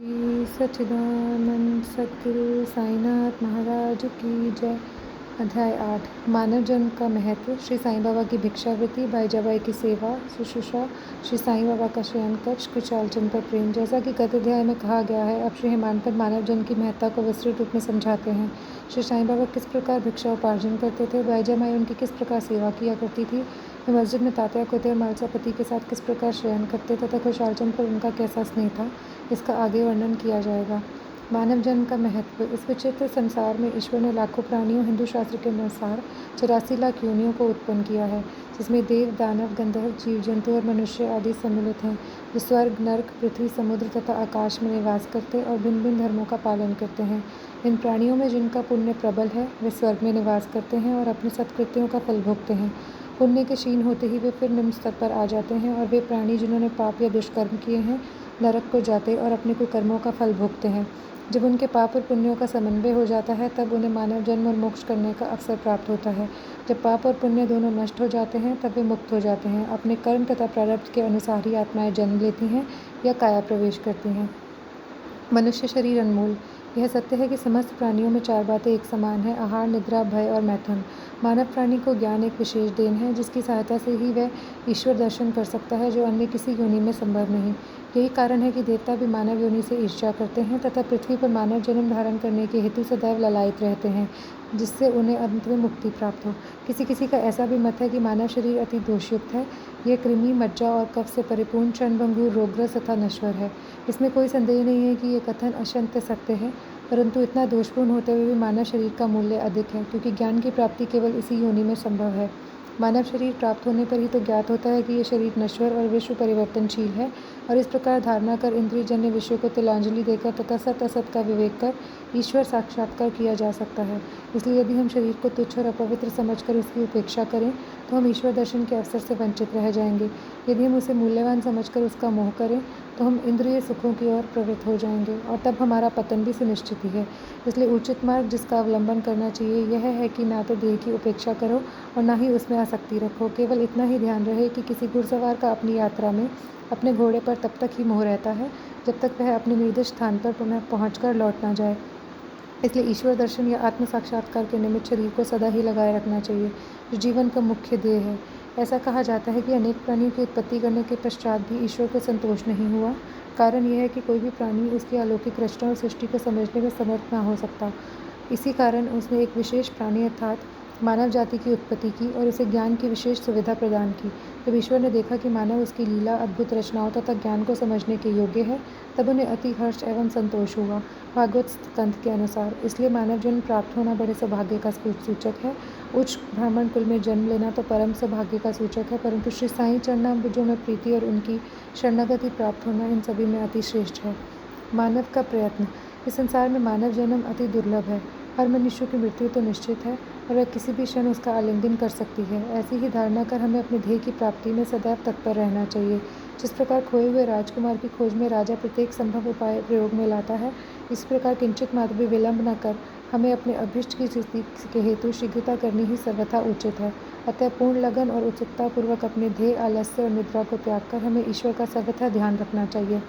श्री सच्चिदानंद सद्गुरु साईनाथ महाराज की जय। अध्याय 8 मानव जन्म का महत्व। श्री साईं बाबा की भिक्षावृत्ति, भाई जवाई की सेवा शुश्रूषा, श्री साईं बाबा का शयन कक्ष, कुचालचंद पर प्रेम। जैसा कि गत अध्याय में कहा गया है, अब श्री हेमानपद मानव जन्म की महत्ता को विस्तृत रूप में समझाते हैं। श्री साईं बाबा किस प्रकार भिक्षा उपार्जन करते थे, भाई जमाई उनकी किस प्रकार सेवा किया करती थी, वे मस्जिद में तात्या कोते और मालसा पति के साथ किस प्रकार शयन करते तथा कुचालचंद पर उनका कैसा स्नेह था, इसका आगे वर्णन किया जाएगा। मानव जन्म का महत्व। इस विचित्र संसार में ईश्वर ने लाखों प्राणियों, हिंदू शास्त्र के अनुसार 84 लाख योनियों को उत्पन्न किया है, जिसमें देव, दानव, गंधर्व, जीव जंतु और मनुष्य आदि सम्मिलित हैं, जो स्वर्ग, नर्क, पृथ्वी, समुद्र तथा आकाश में निवास करते और भिन्न भिन्न धर्मों का पालन करते हैं। इन प्राणियों में जिनका पुण्य प्रबल है, वे स्वर्ग में निवास करते हैं और अपने सत्कृत्यों का फल भोगते हैं। पुण्य के क्षीण होते ही वे फिर निम्न स्तर पर आ जाते हैं, और वे प्राणी जिन्होंने पाप या दुष्कर्म किए हैं, नरक को जाते और अपने कुकर्मों का फल भोगते हैं। जब उनके पाप और पुण्यों का समन्वय हो जाता है, तब उन्हें मानव जन्म और मोक्ष करने का अवसर प्राप्त होता है। जब पाप और पुण्य दोनों नष्ट हो जाते हैं, तब वे मुक्त हो जाते हैं। अपने कर्म तथा प्रारब्ध के अनुसार ही आत्माएं जन्म लेती हैं या काया प्रवेश करती हैं। मनुष्य शरीर अनमोल। यह सत्य है कि समस्त प्राणियों में 4 बातें एक समान हैं: आहार, निद्रा, भय और मैथुन। मानव प्राणी को ज्ञान एक विशेष देन है, जिसकी सहायता से ही वह ईश्वर दर्शन कर सकता है, जो अन्य किसी योनि में संभव नहीं। यही कारण है कि देवता भी मानव योनि से ईर्ष्या करते हैं तथा पृथ्वी पर मानव जन्म धारण करने के हेतु सदैव ललायित रहते हैं, जिससे उन्हें अंत में मुक्ति प्राप्त हो। किसी किसी का ऐसा भी मत है कि मानव शरीर अति दोषयुक्त है। यह कृमि, मज्जा और कफ से परिपूर्ण, क्षणभंगुर, रोगग्रस्त तथा नश्वर है। इसमें कोई संदेह नहीं है कि ये कथन अत्यंत सत्य है, परंतु इतना दोषपूर्ण होते हुए भी मानव शरीर का मूल्य अधिक है, क्योंकि ज्ञान की प्राप्ति केवल इसी योनि में संभव है। मानव शरीर प्राप्त होने पर ही तो ज्ञात होता है कि यह शरीर नश्वर और विश्व परिवर्तनशील है, और इस प्रकार धारणा कर इंद्रियजन्य विषयों को तिलांजलि देकर तथा सत असत का विवेक कर ईश्वर साक्षात्कार किया जा सकता है। इसलिए यदि हम शरीर को तुच्छ और अपवित्र समझकर उसकी उपेक्षा करें, तो हम ईश्वर दर्शन के अवसर से वंचित रह जाएंगे। यदि हम उसे मूल्यवान समझकर उसका मोह करें, तो हम इंद्रिय सुखों की ओर प्रवृत्त हो जाएंगे, और तब हमारा पतन भी सुनिश्चित ही है। इसलिए उचित मार्ग जिसका अवलंबन करना चाहिए यह है कि ना तो देह की उपेक्षा करो और ना ही उसमें आसक्ति रखो। केवल इतना ही ध्यान रहे कि किसी घुड़सवार का अपनी यात्रा में अपने घोड़े पर तब तक ही मोह रहता है, जब तक वह अपने निर्दिष्ट स्थान पर पहुंचकर लौट ना जाए। इसलिए ईश्वर दर्शन या आत्म साक्षात्कार के निमित्त शरीर को सदा ही लगाए रखना चाहिए, जो जीवन का मुख्य ध्येय है। ऐसा कहा जाता है कि अनेक प्राणियों की उत्पत्ति करने के पश्चात भी ईश्वर को संतोष नहीं हुआ। कारण यह है कि कोई भी प्राणी उसकी अलौकिक रचना और सृष्टि को समझने में समर्थ न हो सकता। इसी कारण उसने एक विशेष प्राणी अर्थात मानव जाति की उत्पत्ति की और उसे ज्ञान की विशेष सुविधा प्रदान की। जब ईश्वर ने देखा कि मानव उसकी लीला, अद्भुत रचनाओं तथा ज्ञान को समझने के योग्य है, तब उन्हें अति हर्ष एवं संतोष हुआ, भागवत स्कंध के अनुसार। इसलिए मानव जन्म प्राप्त होना बड़े सौभाग्य का सूचक है। उच्च ब्राह्मण कुल में जन्म लेना तो परम सौभाग्य का सूचक है, परंतु श्री साईं चरणाम्बुजों में प्रीति और उनकी शरणागति प्राप्त होना इन सभी में अति श्रेष्ठ है। मानव का प्रयत्न। इस संसार में मानव जन्म अति दुर्लभ है। हर मनुष्य की मृत्यु तो निश्चित है, और वह किसी भी क्षण उसका आलिंगन कर सकती है। ऐसी ही धारणा कर हमें अपने ध्येय की प्राप्ति में सदैव तत्पर रहना चाहिए। जिस प्रकार खोए हुए राजकुमार की खोज में राजा प्रत्येक संभव उपाय प्रयोग में लाता है, इस प्रकार किंचित मात्र भी विलंब न कर हमें अपने अभीष्ट की सिद्धि के हेतु शीघ्रता करनी ही सर्वथा उचित है। अतः पूर्ण लगन और उत्सुकता पूर्वक अपने ध्येय, आलस्य और निद्रा को त्याग कर हमें ईश्वर का सर्वथा ध्यान रखना चाहिए।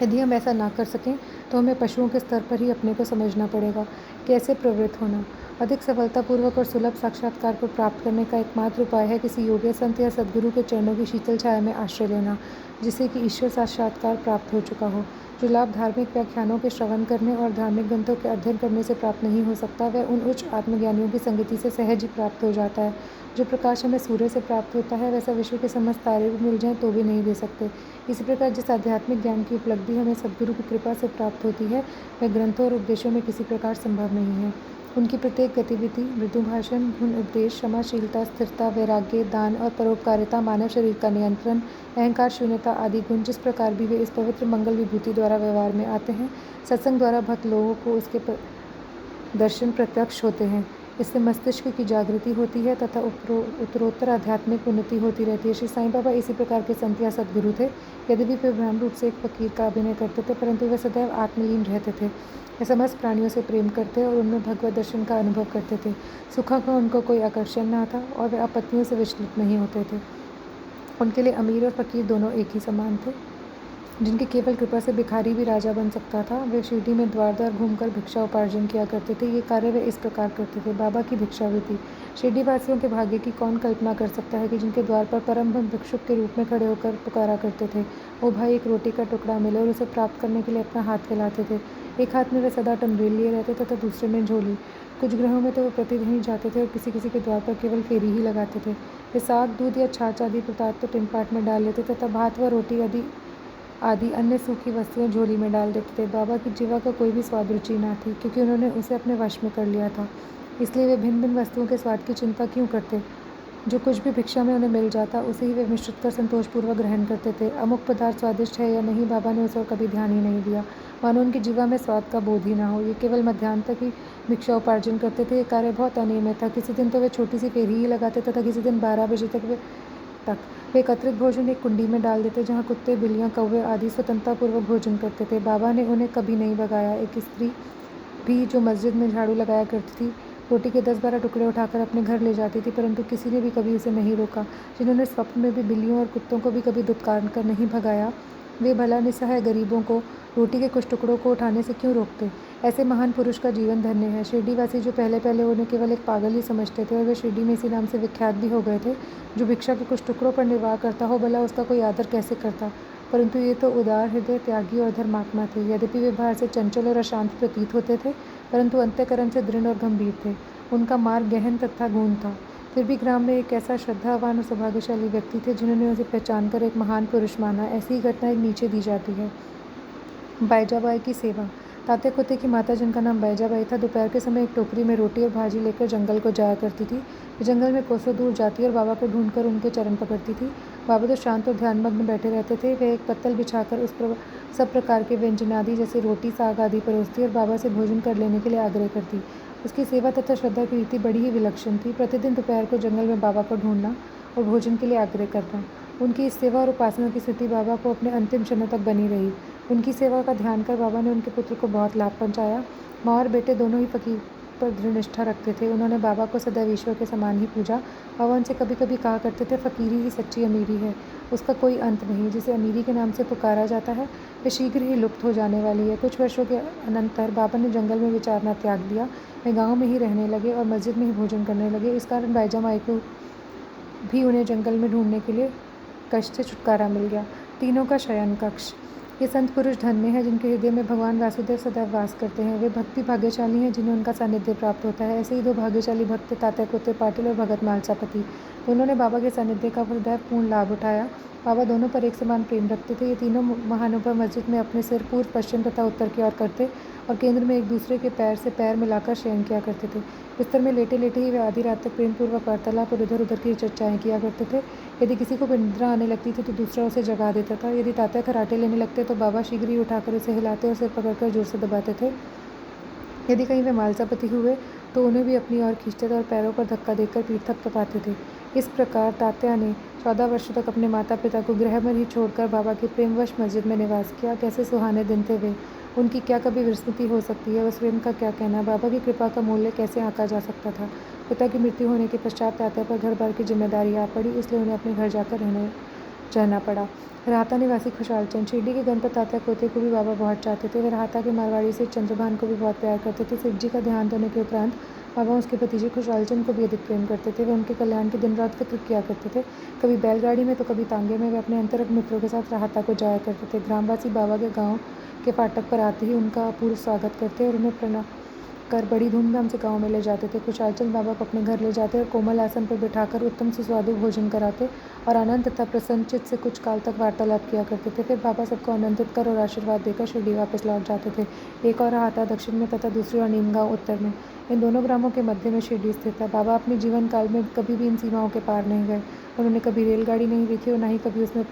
यदि हम ऐसा ना कर सकें, तो हमें पशुओं के स्तर पर ही अपने को समझना पड़ेगा। कैसे प्रवृत्त होना। अधिक सफलतापूर्वक और सुलभ साक्षात्कार को प्राप्त करने का एकमात्र उपाय है किसी योग्य संत या सद्गुरु के चरणों की शीतल छाया में आश्रय लेना, जिससे कि ईश्वर साक्षात्कार प्राप्त हो चुका हो। जो लाभ धार्मिक व्याख्यानों के श्रवण करने और धार्मिक ग्रंथों के अध्ययन करने से प्राप्त नहीं हो सकता, वह उन उच्च आत्मज्ञानियों की संगति से सहज ही प्राप्त हो जाता है। जो प्रकाश हमें सूर्य से प्राप्त होता है, वैसा विश्व के समस्त तारे भी मिल जाएं तो भी नहीं दे सकते। इसी प्रकार जिस आध्यात्मिक ज्ञान की उपलब्धि हमें सद्गुरु की कृपा से प्राप्त होती है, वह ग्रंथों और उपदेशों में किसी प्रकार संभव नहीं है। उनकी प्रत्येक गतिविधि, मृदु भाषण, गुण उपदेश, क्षमाशीलता, स्थिरता, वैराग्य, दान और परोपकारिता, मानव शरीर का नियंत्रण, अहंकार शून्यता आदि गुण जिस प्रकार भी वे इस पवित्र मंगल विभूति द्वारा व्यवहार में आते हैं, सत्संग द्वारा भक्त लोगों को उसके दर्शन प्रत्यक्ष होते हैं। इससे मस्तिष्क की जागृति होती है तथा उत्तरोत्तर आध्यात्मिक उन्नति होती रहती है। श्री साईं बाबा इसी प्रकार के संत या सद्गुरु थे। यद्यपि वे ब्रह्म रूप से एक फकीर का अभिनय करते थे, परंतु वे सदैव आत्मलीन रहते थे। वे समस्त प्राणियों से प्रेम करते और उनमें भगवत दर्शन का अनुभव करते थे। सुखों का उनको कोई आकर्षण न था, और वे आपत्तियों से विचलित नहीं होते थे। उनके लिए अमीर और फकीर दोनों एक ही समान थे। जिनकी केवल कृपा से भिखारी भी राजा बन सकता था। वे शिरडी में द्वार द्वार घूमकर भिक्षा उपार्जन किया करते थे। ये कार्य वे इस प्रकार करते थे। बाबा की भिक्षावृत्ति। शिरडी वासियों के भाग्य की कौन कल्पना कर सकता है कि जिनके द्वार पर परम भिक्षुक के रूप में खड़े होकर पुकारा करते थे, ओ भाई एक रोटी का टुकड़ा मिले, और उसे प्राप्त करने के लिए अपना हाथ फैलाते थे। एक हाथ में वे सदा टंबेल लिए रहते तथा दूसरे में झोली। कुछ ग्रहों में तो वे प्रतिदिन ही जाते थे और किसी किसी के द्वार पर केवल फेरी ही लगाते थे। वे साग, दूध या छाछ आदि पदार्थ तो टिनपाट में डाल लेते तथा भात व रोटी आदि अन्य सूखी वस्तुएं झोली में डाल देते थे। बाबा की जीवा का कोई भी स्वाद रुचि ना थी, क्योंकि उन्होंने उसे अपने वश में कर लिया था। इसलिए वे भिन्न भिन्न वस्तुओं के स्वाद की चिंता क्यों करते। जो कुछ भी भिक्षा में उन्हें मिल जाता, उसे ही वे मिश्रित कर संतोषपूर्वक ग्रहण करते थे। अमुक पदार्थ स्वादिष्ट है या नहीं, बाबा ने उस ओर कभी ध्यान ही नहीं दिया, मानो उनकी जीवा में स्वाद का बोध ही ना हो। ये केवल मध्याह्न तक ही भिक्षा उपार्जन करते थे। ये कार्य बहुत अनियमित था। किसी दिन तो वे छोटी सी फेरी ही लगाते तथा किसी दिन 12 बजे तक वे एकत्रित भोजन एक कुंडी में डाल देते, जहाँ कुत्ते, बिल्लियाँ, कौवे आदि स्वतंत्रतापूर्वक भोजन करते थे। बाबा ने उन्हें कभी नहीं भगाया। एक स्त्री भी जो मस्जिद में झाड़ू लगाया करती थी, रोटी के 10-12 टुकड़े उठाकर अपने घर ले जाती थी, परंतु किसी ने भी कभी उसे नहीं रोका। जिन्होंने स्वप्न में भी बिल्लियों और कुत्तों को भी कभी दुत्कार कर नहीं भगाया, वे भला निस्सहाय गरीबों को रोटी के कुछ टुकड़ों को उठाने से क्यों रोकते। ऐसे महान पुरुष का जीवन धन्य है। शिरडीवासी जो पहले उन्हें केवल एक पागल ही समझते थे, और वे शिरडी में इसी नाम से विख्यात भी हो गए थे। जो भिक्षा के कुछ टुकड़ों पर निर्वाह करता हो, भला उसका कोई आदर कैसे करता। परंतु ये तो उदार हृदय, त्यागी और धर्मात्मा थे। यद्यपि वे बाहर से चंचल और अशांत प्रतीत होते थे, परंतु अंतःकरण से दृढ़ और गंभीर थे। उनका मार्ग गहन तथा गूढ़ था। फिर भी ग्राम में एक ऐसा श्रद्धावान और सौभाग्यशाली व्यक्ति थे, जिन्होंने उसे पहचान कर एक महान पुरुष माना। ऐसी ही घटना एक नीचे दी जाती है। बैजाबाई की सेवा। तात्या कोते की माता, जिनका नाम बैजाबाई था, दोपहर के समय एक टोकरी में रोटी और भाजी लेकर जंगल को जाया करती थी। वे जंगल में कोसों दूर जाती और बाबा को ढूंढकर उनके चरण पकड़ती थी। बाबा तो शांत और ध्यानमग्न बैठे रहते थे। वे एक पत्तल बिछाकर उस पर सब प्रकार के व्यंजनादि जैसे रोटी, साग आदि परोसती और बाबा से भोजन कर लेने के लिए आग्रह करती। उसकी सेवा तथा श्रद्धा की रीति बड़ी ही विलक्षण थी। प्रतिदिन दोपहर को जंगल में बाबा को ढूंढना और भोजन के लिए आग्रह करना। उनकी इस सेवा और उपासना की स्थिति बाबा को अपने अंतिम क्षणों तक बनी रही। उनकी सेवा का ध्यान कर बाबा ने उनके पुत्र को बहुत लाभ पहुंचाया। माँ और बेटे दोनों ही फकीर पर दृढ़ निष्ठा रखते थे। उन्होंने बाबा को सदैव ईश्वर के समान ही पूजा। बाबा उनसे कभी कभी कहा करते थे, फकीरी ही सच्ची अमीरी है, उसका कोई अंत नहीं। जिसे अमीरी के नाम से पुकारा जाता है, वे शीघ्र ही लुप्त हो जाने वाली है। कुछ वर्षों के अनंतर बाबा ने जंगल में विचारना त्याग दिया। वे गाँव में ही रहने लगे और मस्जिद में ही भोजन करने लगे। इस कारण बैजामाई को भी उन्हें जंगल में ढूंढने के लिए कष्ट से छुटकारा मिल गया। तीनों का शयन कक्ष। ये संत पुरुष धन्य हैं, जिनके हृदय में भगवान वासुदेव सदैव वास करते हैं। वे भक्ति भाग्यशाली हैं, जिन्हें उनका सानिध्य प्राप्त होता है। ऐसे ही दो भाग्यशाली भक्त तात्या कोते पाटिल और भगत मालसापति, दोनों ने बाबा के सानिध्य का सदैव पूर्ण लाभ उठाया। बाबा दोनों पर एक समान प्रेम रखते थे। ये तीनों महानुभाव मस्जिद में अपने सिर पूर्व, पश्चिम तथा उत्तर की ओर करते और केंद्र में एक दूसरे के पैर से पैर मिलाकर शयन किया करते थे। बिस्तर में लेटे लेटे ही वे आधी रात तक प्रेमपूर्वक वार्तालाप और इधर उधर की चर्चाएं किया करते थे। यदि किसी को निद्रा आने लगती थी तो दूसरा उसे जगा देता था। यदि तात्या खर्राटे लेने लगते तो बाबा शीघ्र ही उठाकर उसे हिलाते और सिर पकड़कर जोर से दबाते थे। यदि कहीं वे मालसापति हुए तो उन्हें भी अपनी ओर खींचते थे और पैरों पर धक्का देकर पीठ थपथपाते थे। इस प्रकार तात्या ने 14 वर्षों तक अपने माता पिता को गृह में ही छोड़कर बाबा के प्रेमवश मस्जिद में निवास किया। कैसे सुहाने दिन थे वे, उनकी क्या कभी विस्मृति हो सकती है। वह स्वयं का क्या कहना, बाबा की कृपा का मूल्य कैसे आंका जा सकता था। पिता की मृत्यु होने के पश्चात तात्या पर घर बार की जिम्मेदारी आ पड़ी, इसलिए उन्हें अपने घर जाकर रहना पड़ा। राहता निवासी खुशहाल चंद। शिरडी के गणपत तात्या कोते को भी बाबा बहुत चाहते थे। वे राहता के मारवाड़ी से चंद्रभान को भी बहुत प्यार करते थे। शिव जी का ध्यान होने के उपरांत बाबा उसके भतीजे खुशहाल चंद को भी अधिक प्रेम करते थे। वे उनके कल्याण की दिन रात फिक्र किया करते थे। कभी बैलगाड़ी में तो कभी तांगे में वे अपने अंतरंग मित्रों के साथ राहता को जाया करते थे। ग्रामवासी बाबा के गाँव के फाटक पर आते ही उनका अपूर्व स्वागत करते और उन्हें प्रणाम कर बड़ी धूमधाम से गाँव में ले जाते थे। खुशहालचंद बाबा को अपने घर ले जाते और कोमल आसन पर बिठाकर उत्तम सुस्वादु भोजन कराते और आनंद तथा प्रसन्नचित्त से कुछ काल तक वार्तालाप किया करते थे। फिर बाबा सबको आनंदित कर और आशीर्वाद देकर शिरडी वापस लौट जाते थे। एक और राहता दक्षिण में तथा दूसरी और नीमगांव उत्तर में। इन दोनों ग्रामों के मध्य में शिरडी स्थित था। बाबा अपने जीवन काल में कभी भी इन सीमाओं के पार नहीं गए। उन्होंने कभी रेलगाड़ी नहीं देखी और न ही कभी उसमें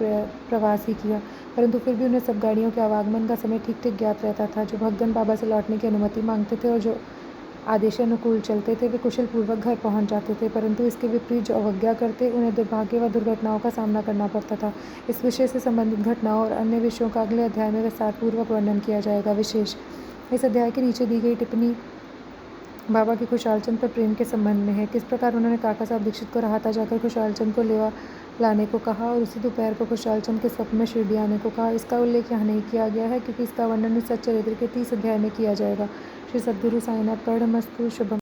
प्रवास ही किया, परंतु फिर भी उन्हें सब गाड़ियों के आवागमन का समय ठीक ठीक ज्ञात रहता था। जो भक्तगण बाबा से लौटने की अनुमति मांगते थे और जो आदेशानुकूल चलते थे, वे कुशल पूर्वक घर पहुंच जाते थे, परंतु इसके विपरीत जो अवज्ञा करते, उन्हें दुर्भाग्य व दुर्घटनाओं का सामना करना पड़ता था। इस विषय से संबंधित घटनाओं और अन्य विषयों का अगले अध्याय में विस्तारपूर्वक वर्णन किया जाएगा। विशेष इस अध्याय के नीचे दी गई टिप्पणी बाबा की खुशहालचंद पर प्रेम के संबंध में है। किस प्रकार उन्होंने काका साहब दीक्षित को राहता जाकर खुशहालचंद को लेवा लाने को कहा और उसी दोपहर को खुशहाल चंद के स्वप्न में शिरडी आने को कहा। इसका उल्लेख यहाँ नहीं किया गया है क्योंकि इसका वर्णन इस सच्चरित्र के 30 अध्याय में किया जाएगा। श्री सद्गुरु साईनाथ। प्रणमस्तु। शुभम।